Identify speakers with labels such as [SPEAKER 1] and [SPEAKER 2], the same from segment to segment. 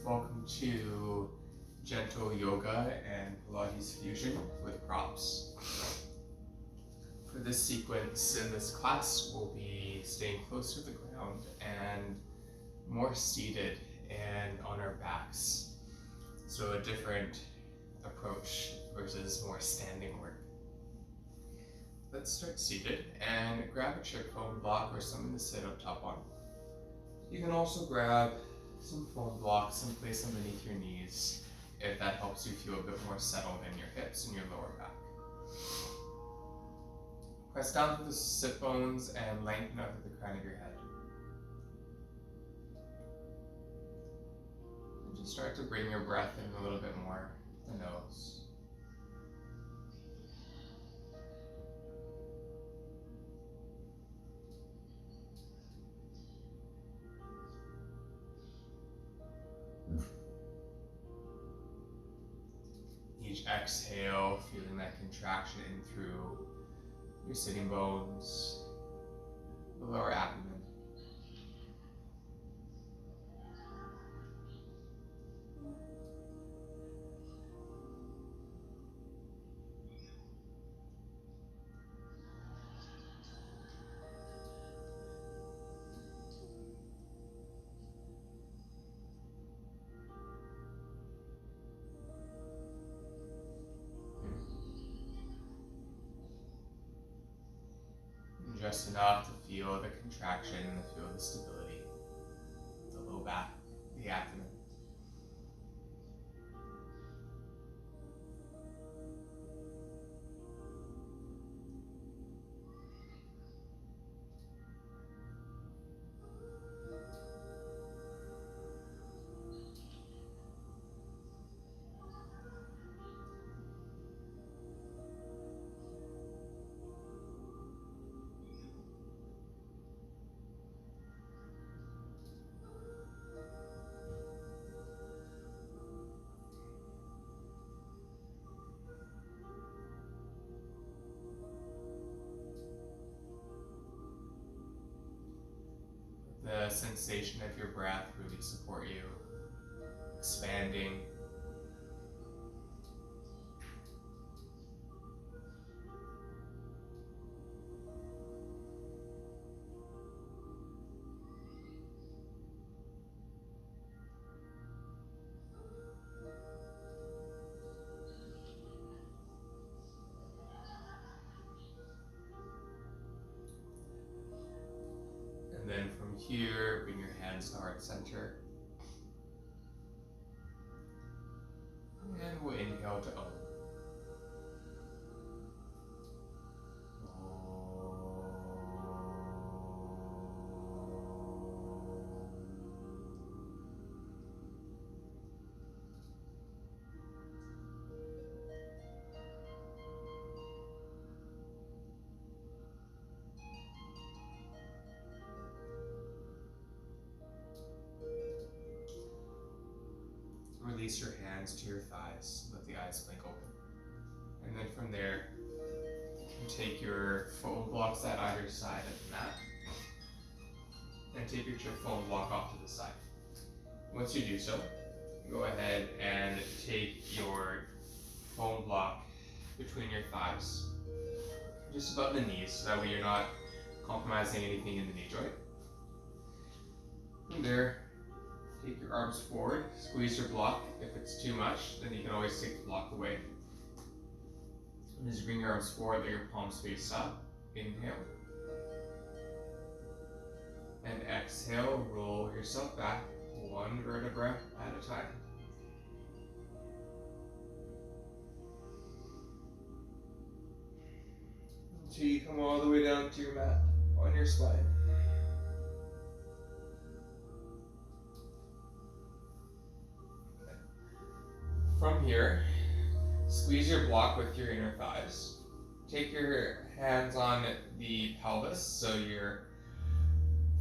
[SPEAKER 1] Welcome to Gentle Yoga and Pilates Fusion with props. For this sequence in this class, we'll be staying close to the ground and more seated and on our backs. So a different approach versus more standing work. Let's start seated and grab a chair foam block or something to sit up top on. You can also grab some foam blocks and place them beneath your knees if that helps you feel a bit more settled in your hips and your lower back. Press down through the sit bones and lengthen out through the crown of your head. And just start to bring your breath in a little bit more to the nose. Each exhale, feeling that contraction in through your sitting bones, the lower abdomen. Just enough to feel the contraction, to feel the stability, the low back, the abdomen. The sensation of your breath really support you, expanding. And then from here, bring your hands to heart center. And we'll inhale to Om. Release your hands to your thighs, let the eyes blink open. And then from there, you take your foam blocks at either side of the mat and take your foam block off to the side. Once you do so, go ahead and take your foam block between your thighs, just above the knees, so that way you're not compromising anything in the knee joint. From there, take your arms forward, squeeze your block. If it's too much, then you can always take the block away. And just bring your arms forward, let your palms face up. Inhale. And exhale, roll yourself back, one vertebra at a time. Until you come all the way down to your mat on your spine. From here, squeeze your block with your inner thighs. Take your hands on the pelvis, so your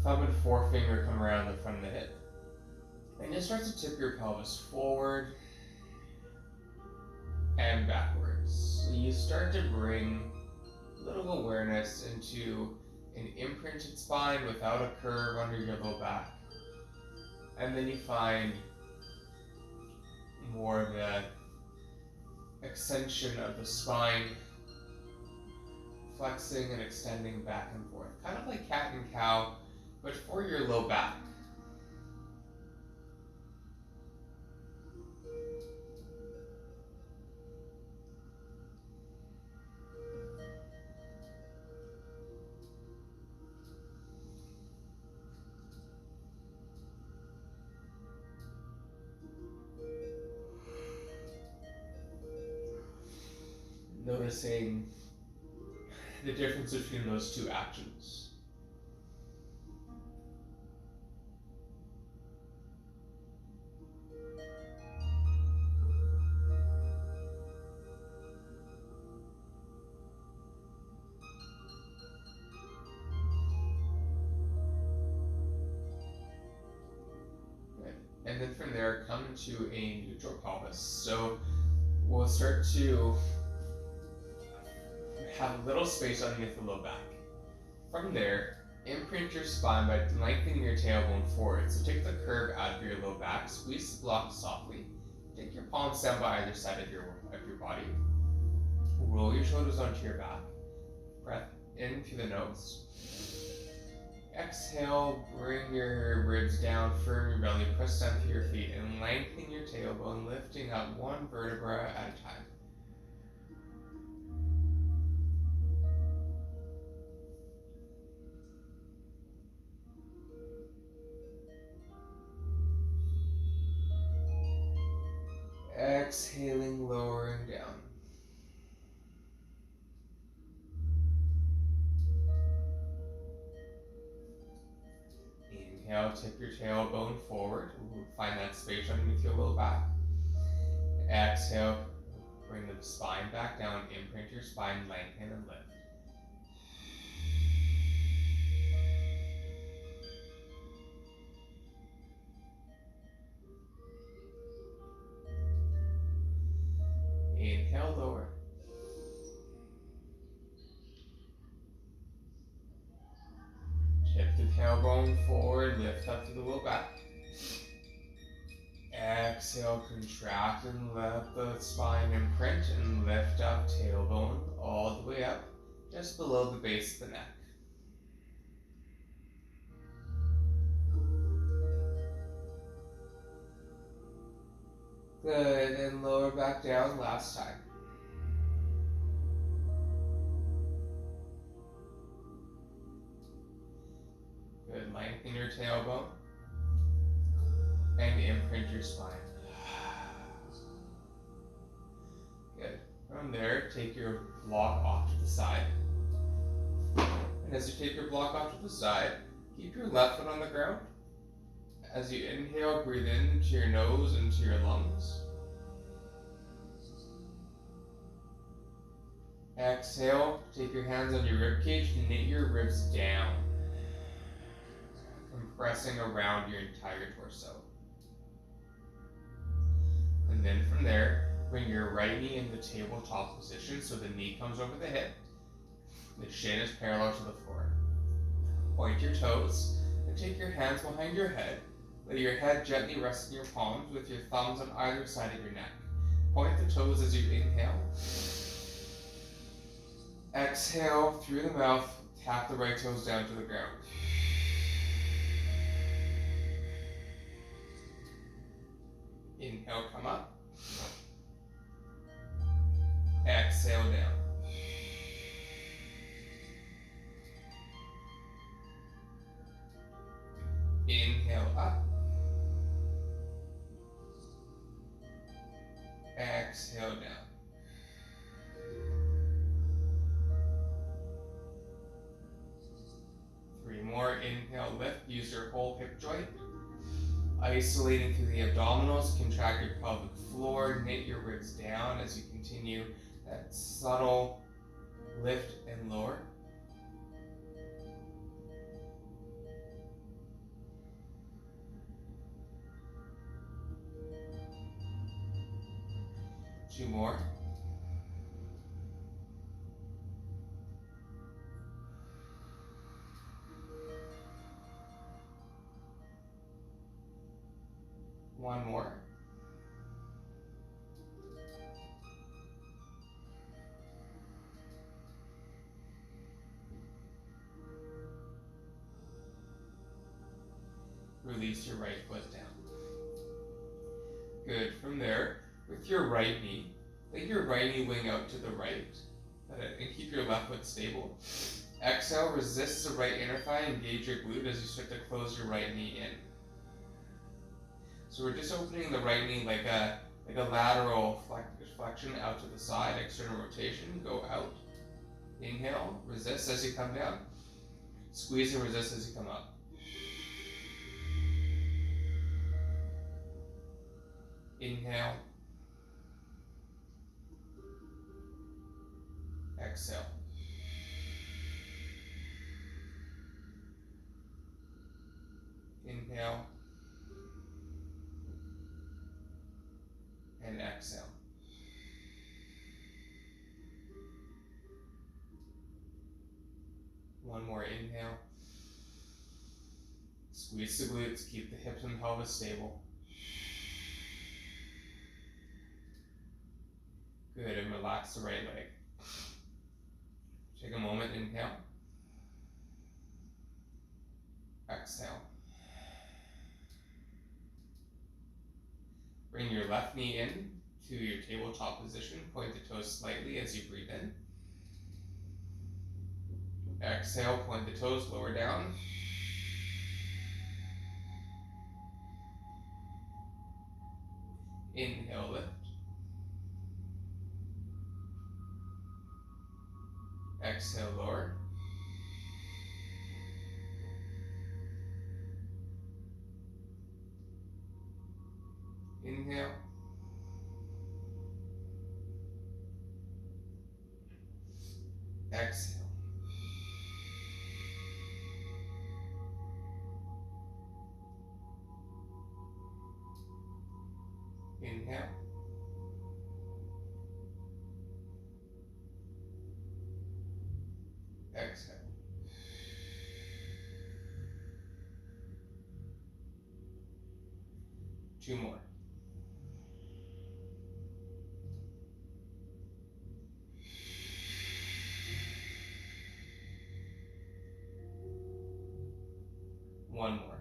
[SPEAKER 1] thumb and forefinger come around the front of the hip. And just start to tip your pelvis forward and backwards. So you start to bring a little awareness into an imprinted spine without a curve under your low back. And then you find more of an extension of the spine, flexing and extending back and forth, kind of like cat and cow, but for your low back. Noticing the difference between those two actions. Good. And then from there, come to a neutral pelvis. So we'll start to have a little space underneath the low back. From there, imprint your spine by lengthening your tailbone forward. So take the curve out of your low back, squeeze the block softly. Take your palms down by either side of your body. Roll your shoulders onto your back. Breath in through the nose. Exhale, bring your ribs down, firm your belly, press down through your feet, and lengthen your tailbone, lifting up one vertebra at a time. Exhaling, lowering down. Inhale, tip your tailbone forward. Find that space underneath your low back. Exhale, bring the spine back down. Imprint your spine, lengthen and lift. Inhale, lower. Tip the tailbone forward, lift up to the low back. Exhale, contract and let the spine imprint and lift up, tailbone all the way up, just below the base of the neck. Good, and lower back down last time. Good, lengthen your tailbone and imprint your spine. Good. From there, take your block off to the side. And as you take your block off to the side, keep your left foot on the ground. As you inhale, breathe into your nose and to your lungs. Exhale, take your hands on your rib cage and knit your ribs down, compressing around your entire torso. And then from there, bring your right knee in the tabletop position so the knee comes over the hip. The shin is parallel to the floor. Point your toes and take your hands behind your head. Let your head gently rest in your palms with your thumbs on either side of your neck. Point the toes as you inhale. Exhale through the mouth, tap the right toes down to the ground. Inhale, come up. Exhale down. Inhale up. Exhale down. Three more. Inhale, lift. Use your whole hip joint. Isolating through the abdominals, contract your pelvic floor, knit your ribs down as you continue that subtle lift and lower. Two more. One more. Release your right foot down. Good. From there, with your right knee, let your right knee wing out to the right and keep your left foot stable. Exhale, resist the right inner thigh, engage your glute as you start to close your right knee in. So we're just opening the right knee like a lateral flexion out to the side, external rotation, go out. Inhale, resist as you come down. Squeeze and resist as you come up. Inhale. Exhale. Inhale. And exhale. One more inhale. Squeeze the glutes, keep the hips and pelvis stable. Good, and relax the right leg. Take a moment, inhale. Exhale. Bring your left knee in to your tabletop position. Point the toes slightly as you breathe in. Exhale, point the toes lower down. Inhale, lift. Exhale, lower. Inhale. Exhale. Inhale. Exhale. Two more. One more.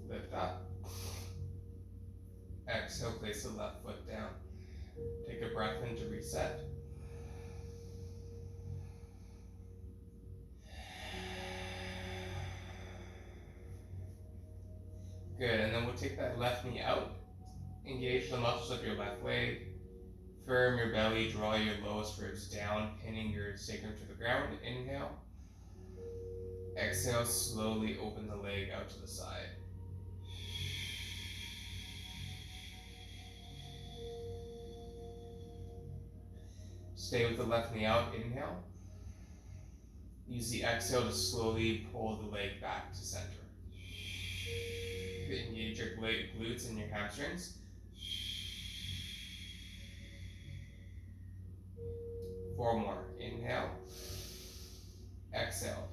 [SPEAKER 1] Lift up. Exhale, place the left foot down. Take a breath in to reset. Good, and then we'll take that left knee out. Engage the muscles of your left leg. Firm your belly, draw your lowest ribs down, pinning your sacrum to the ground. Inhale. Exhale, slowly open the leg out to the side. Stay with the left knee out. Inhale. Use the exhale to slowly pull the leg back to center. Engage your glutes and your hamstrings. Four more. Inhale. Exhale.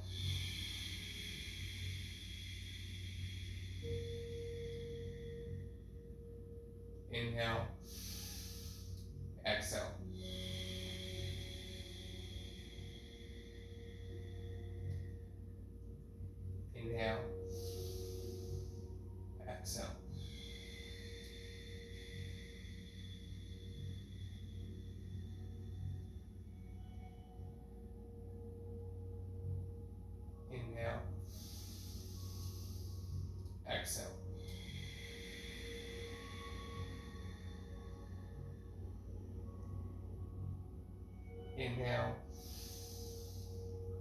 [SPEAKER 1] Inhale. Exhale. Inhale. Exhale. Inhale. Exhale. Inhale.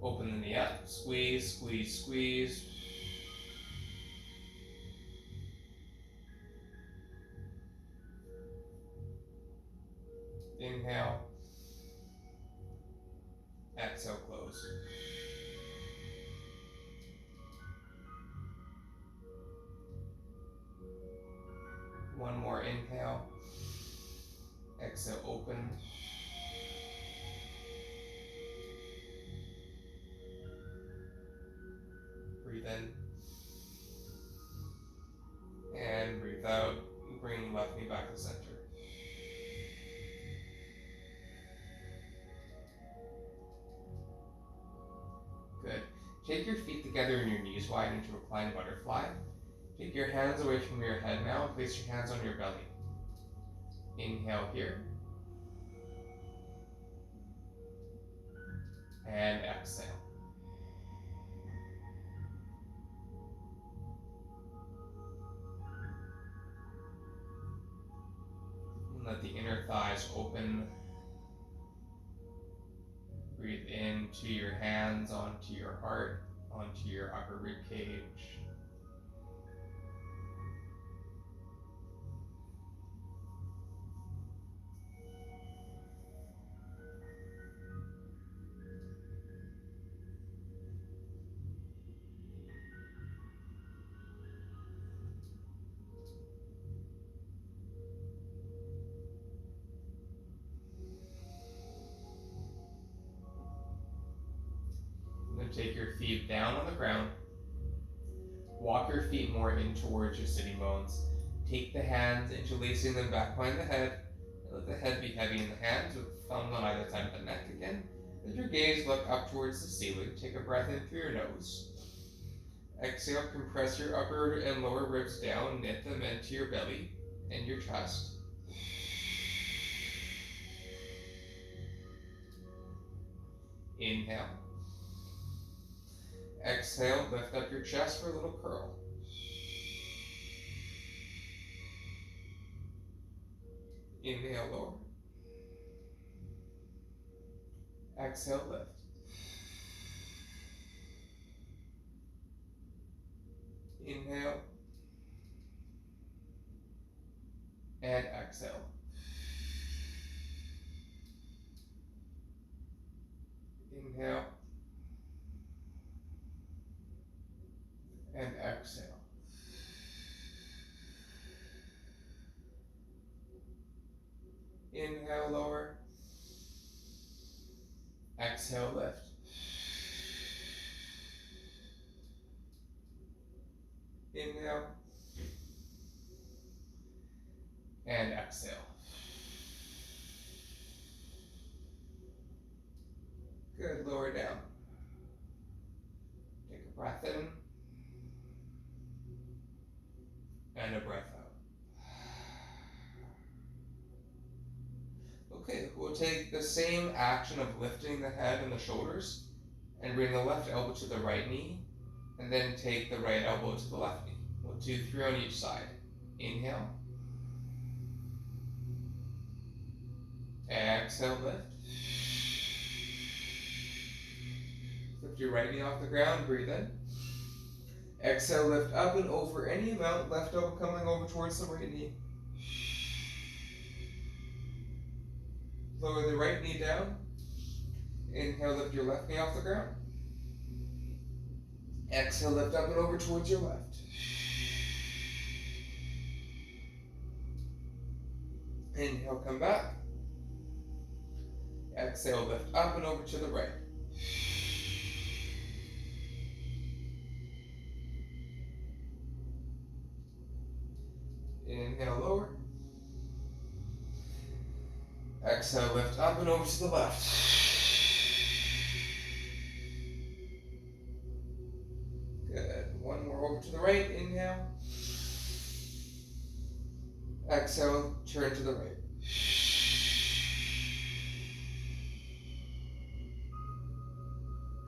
[SPEAKER 1] Open the knee up. Squeeze, squeeze, squeeze. Inhale. Exhale, close. One more inhale. Exhale, open. Breathe in. And breathe out. Bring left knee back to center. Take your feet together and your knees wide into reclined butterfly. Take your hands away from your head now and place your hands on your belly. Inhale here. And exhale. And let the inner thighs open. Breathe into your hands, onto your heart, onto your upper rib cage. Then take your feet down on the ground. Walk your feet more in towards your sitting bones. Take the hands, interlacing them back behind the head. And let the head be heavy in the hands with thumbs on either side of the neck again. Let your gaze look up towards the ceiling. Take a breath in through your nose. Exhale, compress your upper and lower ribs down. Knit them into your belly and your chest. Inhale. Exhale, lift up your chest for a little curl. Inhale, lower. Exhale, lift. Inhale. And exhale. Inhale. And exhale. Inhale, lower. Exhale, lift. Inhale. And exhale. Good, lower down. Take a breath in. And a breath out. Okay, we'll take the same action of lifting the head and the shoulders and bring the left elbow to the right knee and then take the right elbow to the left knee. We'll do 3 on each side. Inhale. Exhale, lift. Lift your right knee off the ground, breathe in. Exhale, lift up and over any amount, left elbow coming over towards the right knee. Lower the right knee down. Inhale, lift your left knee off the ground. Exhale, lift up and over towards your left. Inhale, come back. Exhale, lift up and over to the right. Inhale, lower. Exhale, lift up and over to the left. Good. One more over to the right. Inhale. Exhale, turn to the right.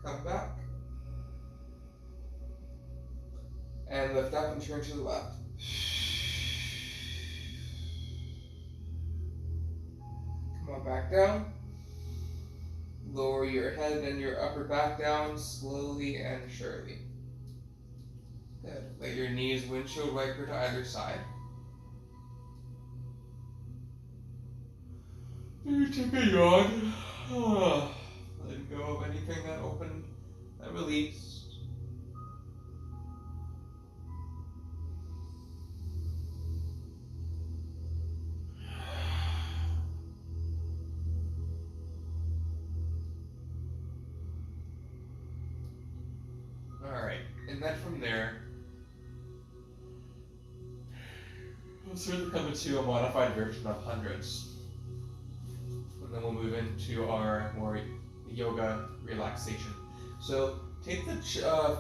[SPEAKER 1] Come back. And lift up and turn to the left. Come on back down. Lower your head and your upper back down slowly and surely. Good. Let your knees windshield wiper to either side. You take a yawn. Let go of anything that opened and released. Alright, and then from there, we'll sort of come into a modified version of hundreds. And then we'll move into our more yoga relaxation. So Take the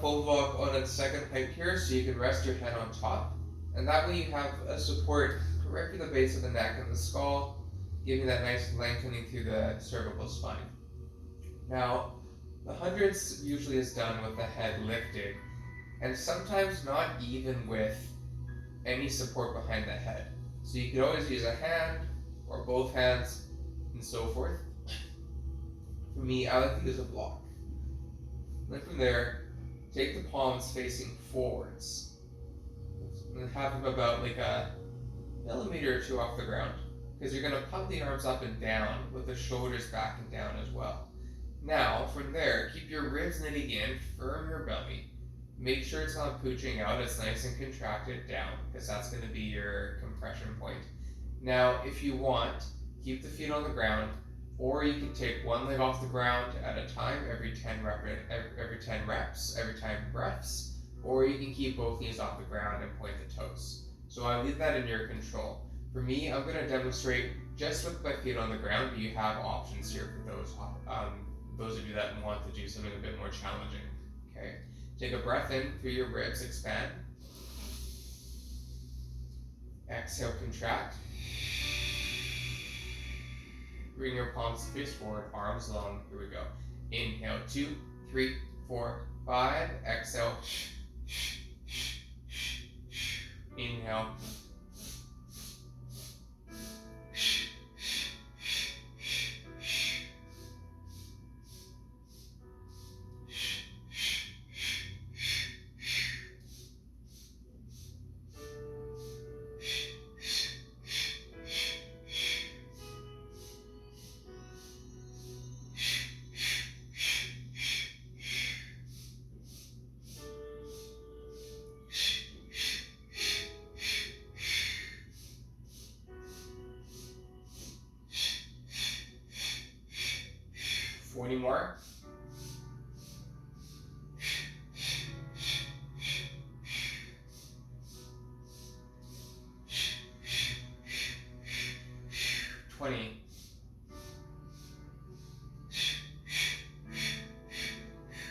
[SPEAKER 1] foam block on its second height here so you can rest your head on top. And that way you have a support right through the base of the neck and the skull, giving that nice lengthening through the cervical spine. Now, the hundreds usually is done with the head lifted, and sometimes not even with any support behind the head. So you could always use a hand or both hands and so forth. For me, I like to use a block. Then from there, take the palms facing forwards and have them about like a millimeter or two off the ground, because you're going to pump the arms up and down with the shoulders back and down as well. Now, from there, keep your ribs knitting in, firm your belly. Make sure it's not pooching out, it's nice and contracted down, because that's going to be your compression point. Now, if you want, keep the feet on the ground, or you can take one leg off the ground at a time every 10 reps, every 10 breaths, or you can keep both knees off the ground and point the toes. So I leave that in your control. For me, I'm going to demonstrate just with my feet on the ground, but you have options here for those of you that want to do something a bit more challenging. Okay, take a breath in through your ribs, expand. Exhale, contract. Bring your palms face forward, arms long. Here we go. Inhale, 2, 3, 4, 5. Exhale. Inhale. Any more?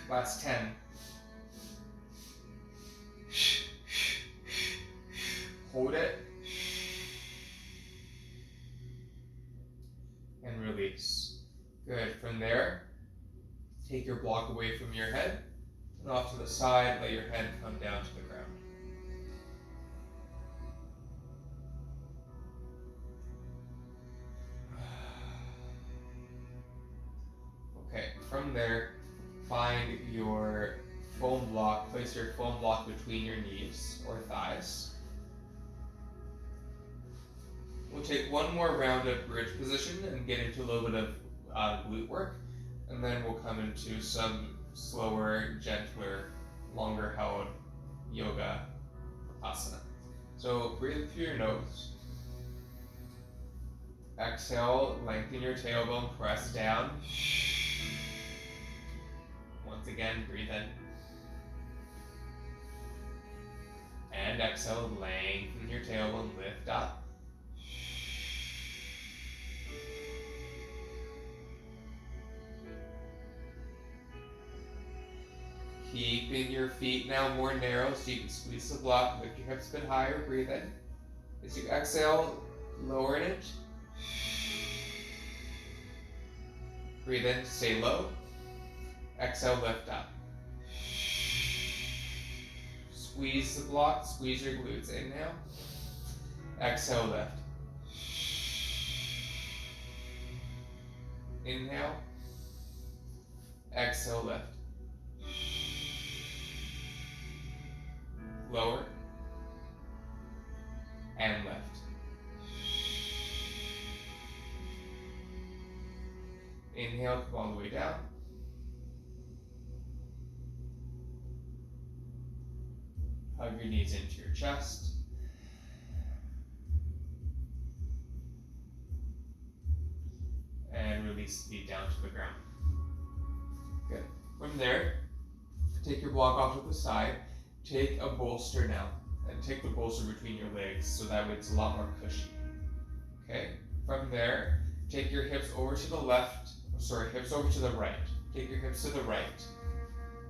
[SPEAKER 1] Last 10. Hold it. And release. Good. From there, take your block away from your head and off to the side. Let your head come down to the ground. Okay, from there, find your foam block. Place your foam block between your knees or thighs. We'll take one more round of bridge position and get into a little bit of glute work. And then we'll come into some slower, gentler, longer held yoga asana. So breathe through your nose. Exhale, lengthen your tailbone, press down. Once again, breathe in. And exhale, lengthen your tailbone, lift up. Keeping your feet now more narrow so you can squeeze the block, lift your hips a bit higher, breathe in. As you exhale, lower it. Breathe in, stay low. Exhale, lift up. Squeeze the block, squeeze your glutes. Inhale. Exhale, lift. Inhale. Exhale, lift. Lower. And lift. Inhale, come all the way down. Hug your knees into your chest. And release the feet down to the ground. Good. From there, take your block off to the side. Take a bolster now. And take the bolster between your legs so that way it's a lot more cushy. Okay? From there, take your hips over to the left. Sorry, hips over to the right. Take your hips to the right.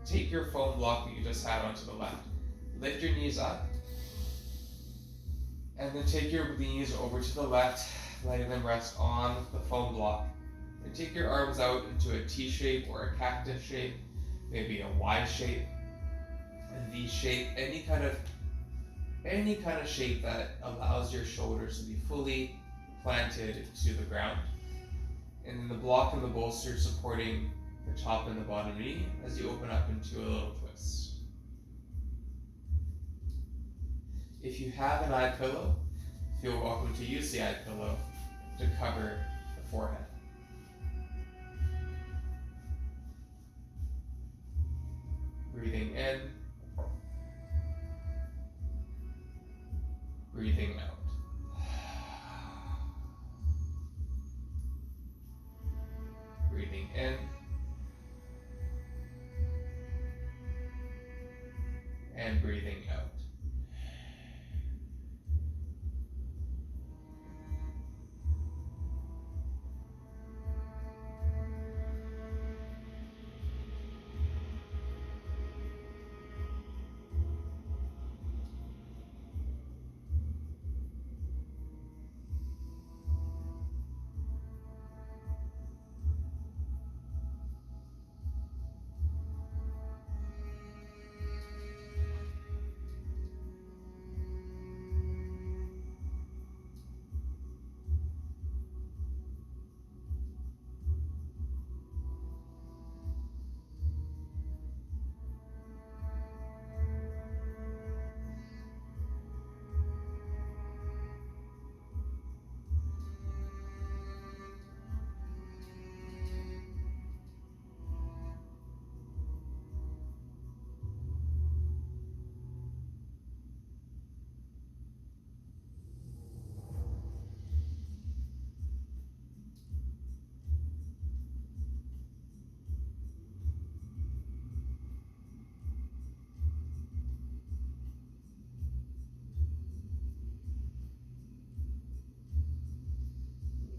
[SPEAKER 1] take your foam block that you just had onto the left. Lift your knees up, and then take your knees over to the left, letting them rest on the foam block. And take your arms out into a T shape or a cactus shape, maybe a Y shape, a V shape, any kind of shape that allows your shoulders to be fully planted to the ground. And then the block and the bolster supporting the top and the bottom knee as you open up into a little twist. If you have an eye pillow, feel welcome to use the eye pillow to cover the forehead. Breathing in, breathing out. Breathing in, and breathing out.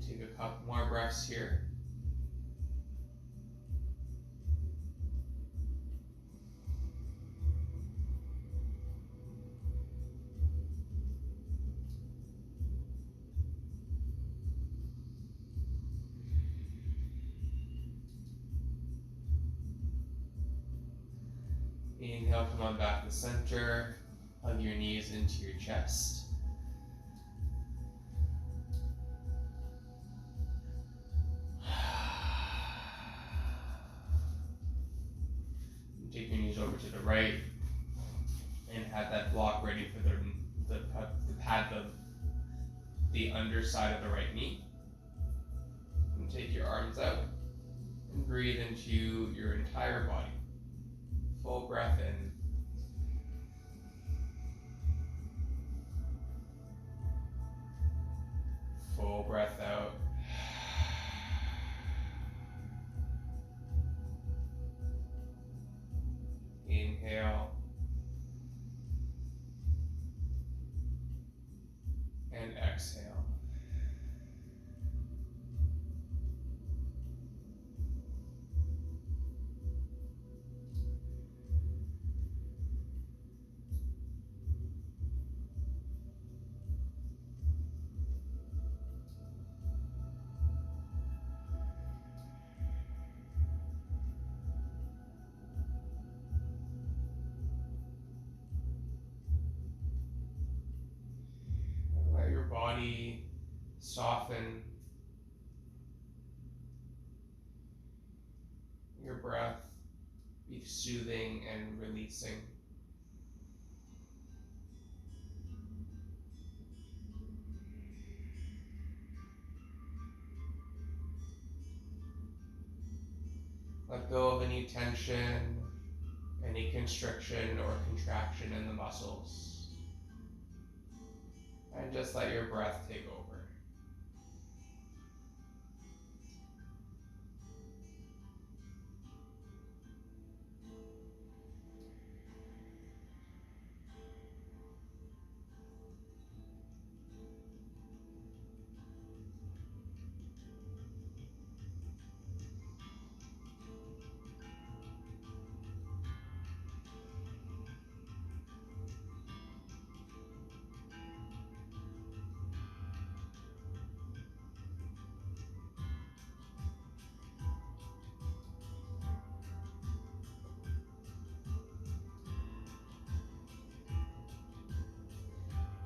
[SPEAKER 1] Take a couple more breaths here. Inhale, come on back to center. Hug your knees into your chest. Take your knees over to the right and have that block ready for the pad the underside of the right knee. And take your arms out and breathe into your entire body. Full breath in. Full breath out. Inhale. And exhale. Let your body soften. Your breath be soothing and releasing. Let go of any tension, any constriction or contraction in the muscles. And just let your breath take over.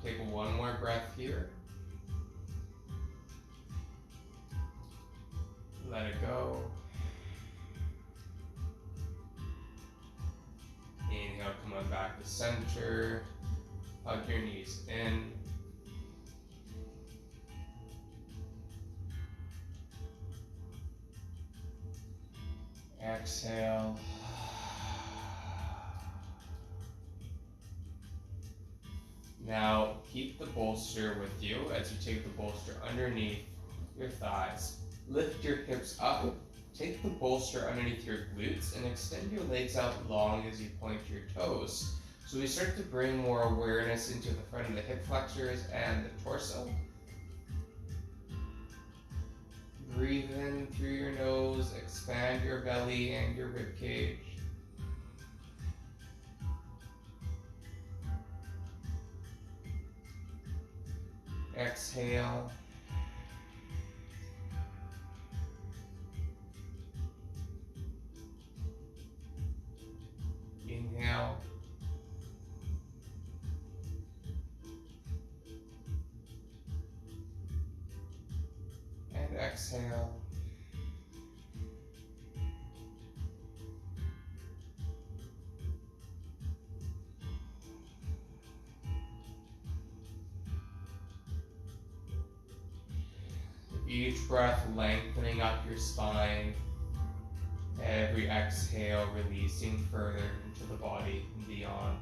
[SPEAKER 1] Take one more breath here. Let it go. Inhale, come on back to center. Hug your knees in. Exhale. Now, keep the bolster with you as you take the bolster underneath your thighs. Lift your hips up. Take the bolster underneath your glutes and extend your legs out long as you point your toes. So we start to bring more awareness into the front of the hip flexors and the torso. Breathe in through your nose, expand your belly and your rib cage. Exhale. Inhale. And exhale. Each breath lengthening up your spine. Every exhale releasing further into the body and beyond.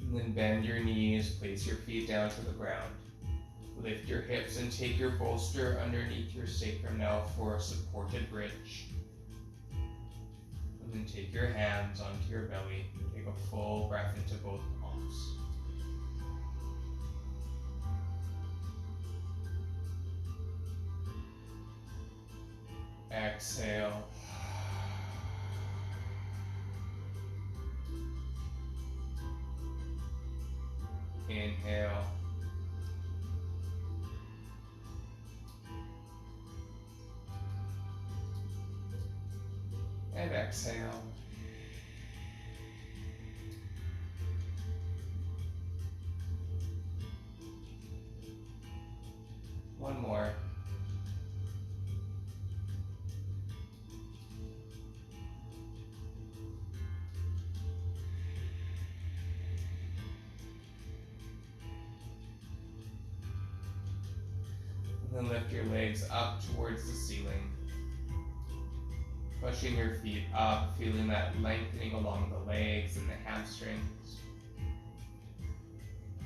[SPEAKER 1] And then bend your knees, place your feet down to the ground. Lift your hips and take your bolster underneath your sacrum now for a supported bridge. And then take your hands onto your belly. Take a full breath into both palms. Exhale. Inhale. And exhale. One more. And then lift your legs up towards the ceiling. Pushing your feet up, feeling that lengthening along the legs and the hamstrings.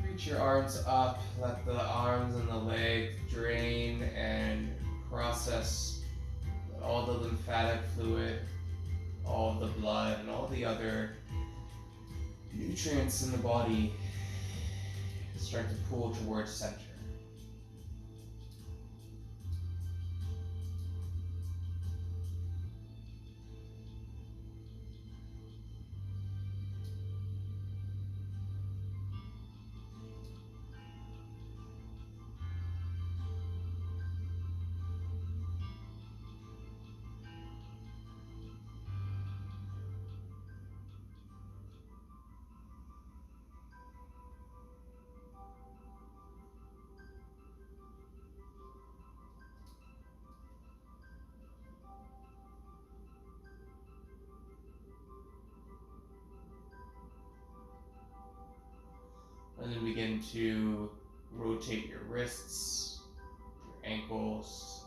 [SPEAKER 1] Reach your arms up, let the arms and the legs drain and process all the lymphatic fluid, all the blood, and all the other nutrients in the body start to pull towards center. And then begin to rotate your wrists, your ankles.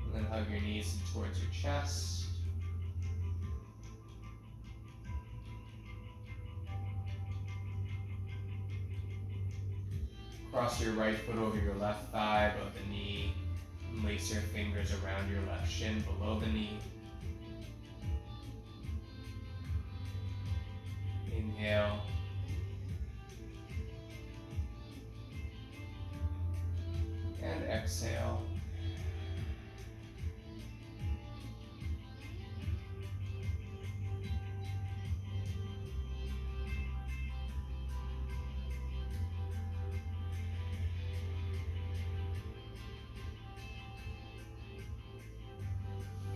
[SPEAKER 1] And then hug your knees towards your chest. Cross your right foot over your left thigh above the knee. And lace your fingers around your left shin below the knee. Inhale. And exhale.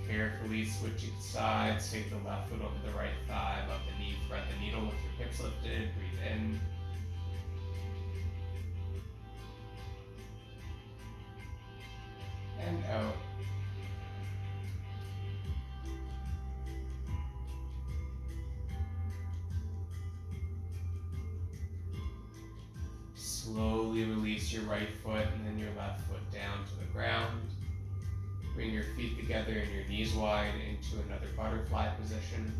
[SPEAKER 1] Carefully switching sides, take the left foot over the right thigh, above the knee, thread the needle with your hips lifted, breathe in. And out. Slowly release your right foot and then your left foot down to the ground. Bring your feet together and your knees wide into another butterfly position.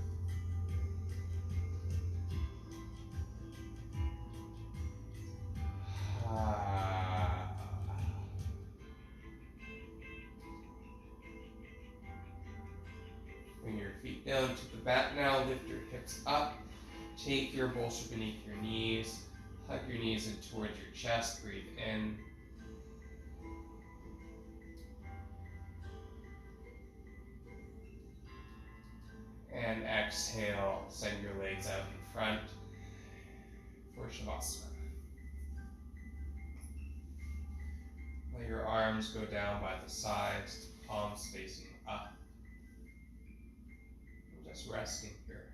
[SPEAKER 1] Bring your feet down to the mat now, lift your hips up. Take your bolster beneath your knees. Hug your knees in towards your chest, breathe in. And exhale, send your legs out in front for Shavasana. Let your arms go down by the sides, palms facing up. And just resting here.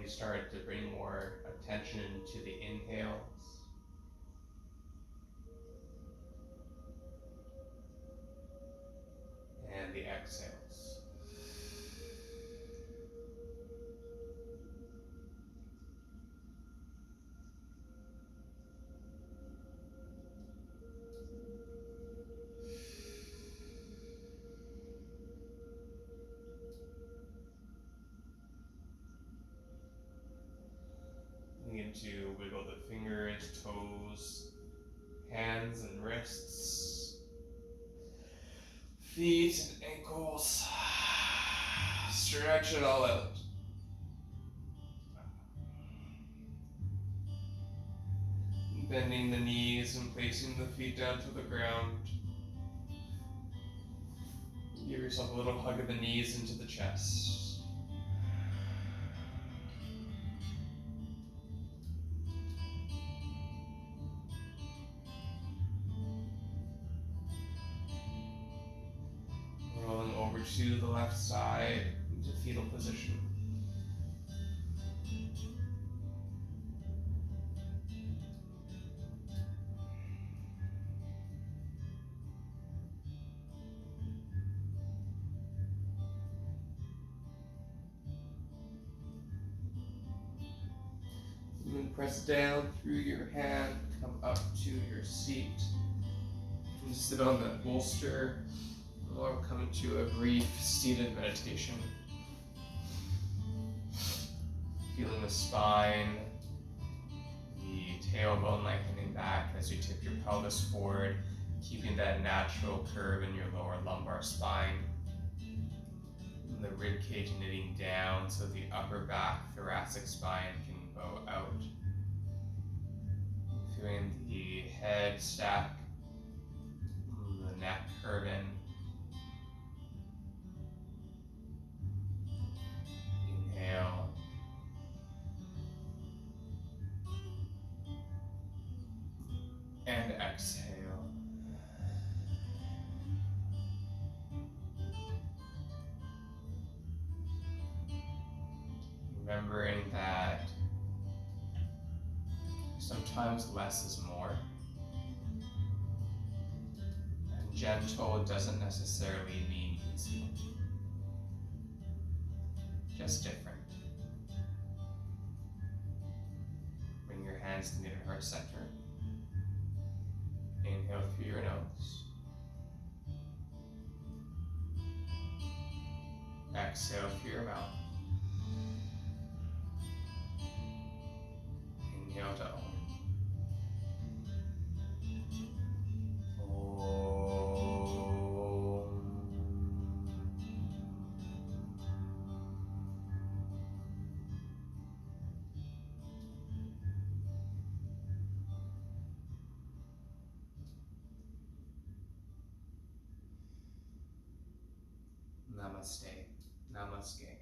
[SPEAKER 1] slowly start to bring more attention to the inhales and the exhales. Begin to wiggle the fingers, toes, hands and wrists, feet and ankles. Stretch it all out. Bending the knees and placing the feet down to the ground. Give yourself a little hug of the knees into the chest. Rolling over to the left side into fetal position. And then press down through your hand, come up to your seat. And sit on that bolster, or come into a brief seated meditation. Feeling the spine, the tailbone lengthening back as you tip your pelvis forward, keeping that natural curve in your lower lumbar spine. And the rib cage knitting down so the upper back thoracic spine can bow out. Feeling the head stack, the neck curve in. Inhale. And exhale. Remembering that sometimes less is more. And gentle doesn't necessarily mean easy. Just different. Bring your hands to the heart center. Inhale through your nose. Exhale through your mouth. Inhale to open. Namaste. Namaste.